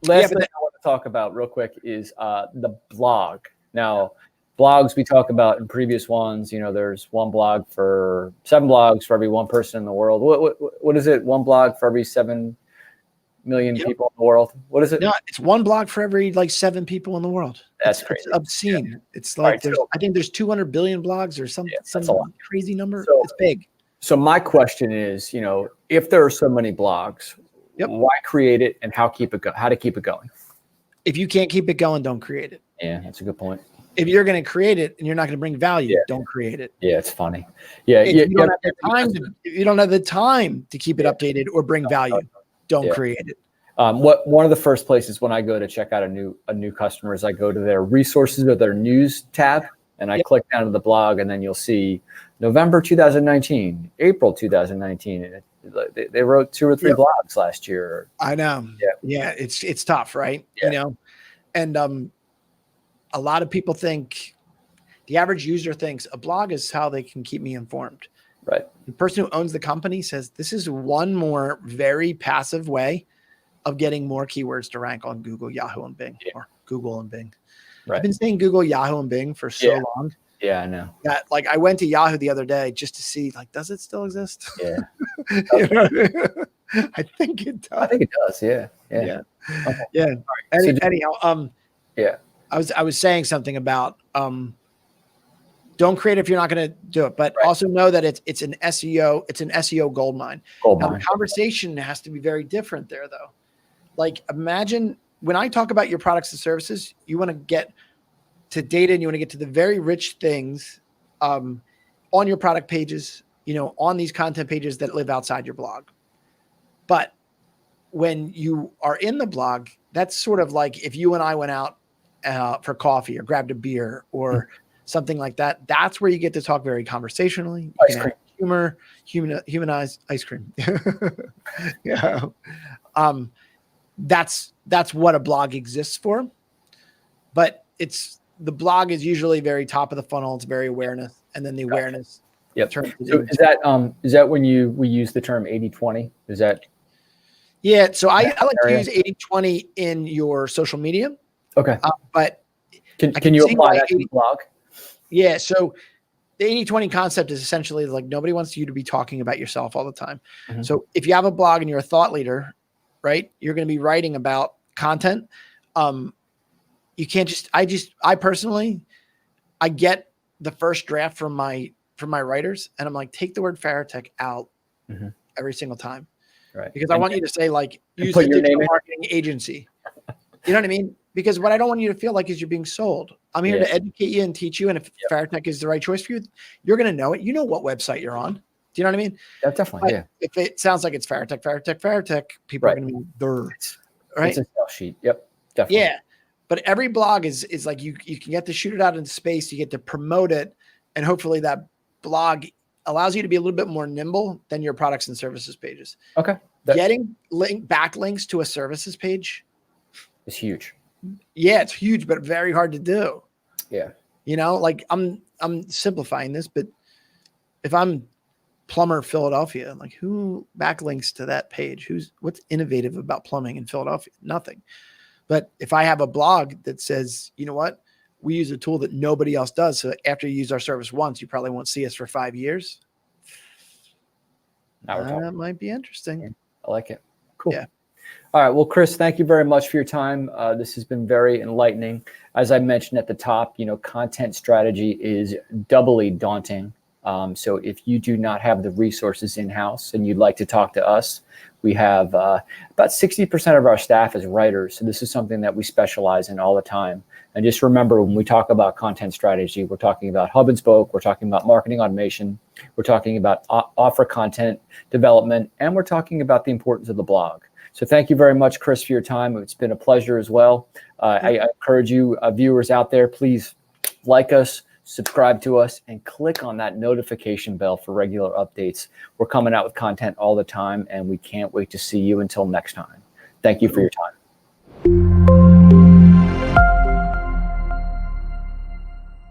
Last thing I want to talk about real quick is the blog. Now, blogs we talk about in previous ones, there's 7 blogs for every one person in the world. What is it? 1 blog for every 7 million people in the world. What is it? No, it's 1 blog for every 7 people in the world. That's crazy. It's obscene. Yeah. It's I think there's 200 billion blogs or some crazy number. So, it's big. So my question is, if there are so many blogs, why create it and how to keep it going? If you can't keep it going, don't create it. Yeah, that's a good point. If you're going to create it and you're not going to bring value, don't create it. Yeah, it's funny. Yeah, if you don't have the time to keep it updated or bring value, don't create it. One of the first places when I go to check out a new customer is I go to their resources or their news tab, and I click down to the blog, and then you'll see November 2019, April 2019. They wrote 2 or 3 blogs last year. I know. Yeah, it's tough, right? Yeah. And a lot of people think, the average user thinks a blog is how they can keep me informed. Right. The person who owns the company says this is one more very passive way of getting more keywords to rank on Google, Yahoo, and Bing, or Google and Bing. Right. I've been saying Google, Yahoo, and Bing for so long. Yeah, I know. That I went to Yahoo the other day just to see does it still exist? Yeah. I think it does. I think it does. Yeah. Yeah. Okay. Yeah. Right. Anyhow, I was saying something about don't create if you're not going to do it, but also know that it's an SEO goldmine. Now, the conversation has to be very different there, though. Imagine when I talk about your products and services, you want to get to data and you want to get to the very rich things on your product pages, on these content pages that live outside your blog. But when you are in the blog, that's sort of like if you and I went out for coffee or grabbed a beer or something like that. That's where you get to talk very conversationally. You can have humanize ice cream. Yeah. That's what a blog exists for. But the blog is usually very top of the funnel. It's very awareness. And then the awareness. Yep. So is that when we use the term 80-20? Is that? Yeah. So I like to use 80-20 in your social media. Okay. But can you apply that to the blog? Yeah. So the 80-20 concept is essentially nobody wants you to be talking about yourself all the time. Mm-hmm. So if you have a blog and you're a thought leader, right, you're going to be writing about content. You can't I personally get the first draft from my writers and I'm take the word Farotech out every single time. Right. Because I want you to say use a digital marketing agency. You know what I mean? Because what I don't want you to feel like is you're being sold. I'm here to educate you and teach you. And if Farotech is the right choice for you, you're going to know it. You know what website you're on. Do you know what I mean? Yeah, definitely. But if it sounds like it's Farotech, people are going to be there. Right. It's a sell sheet. Yep. Definitely. Yeah. But every blog is you can get to shoot it out into space. You get to promote it. And hopefully that blog allows you to be a little bit more nimble than your products and services pages. Okay. Getting backlinks to a services page is huge. Yeah, it's huge, but very hard to do. Yeah. I'm simplifying this, but if I'm plumber Philadelphia, who backlinks to that page? What's innovative about plumbing in Philadelphia? Nothing. But if I have a blog that says, you know what, we use a tool that nobody else does. So after you use our service once, you probably won't see us for 5 years. That might be interesting. I like it. Cool. Yeah. All right. Well, Chris, thank you very much for your time. This has been very enlightening. As I mentioned at the top, content strategy is doubly daunting. So if you do not have the resources in-house and you'd like to talk to us, we have about 60% of our staff as writers. So this is something that we specialize in all the time. And just remember, when we talk about content strategy, we're talking about hub and spoke, we're talking about marketing automation, we're talking about offer content development, and we're talking about the importance of the blog. So thank you very much, Chris, for your time. It's been a pleasure as well. I encourage you, viewers out there, please like us, subscribe to us, and click on that notification bell for regular updates. We're coming out with content all the time, and we can't wait to see you until next time. Thank you for your time.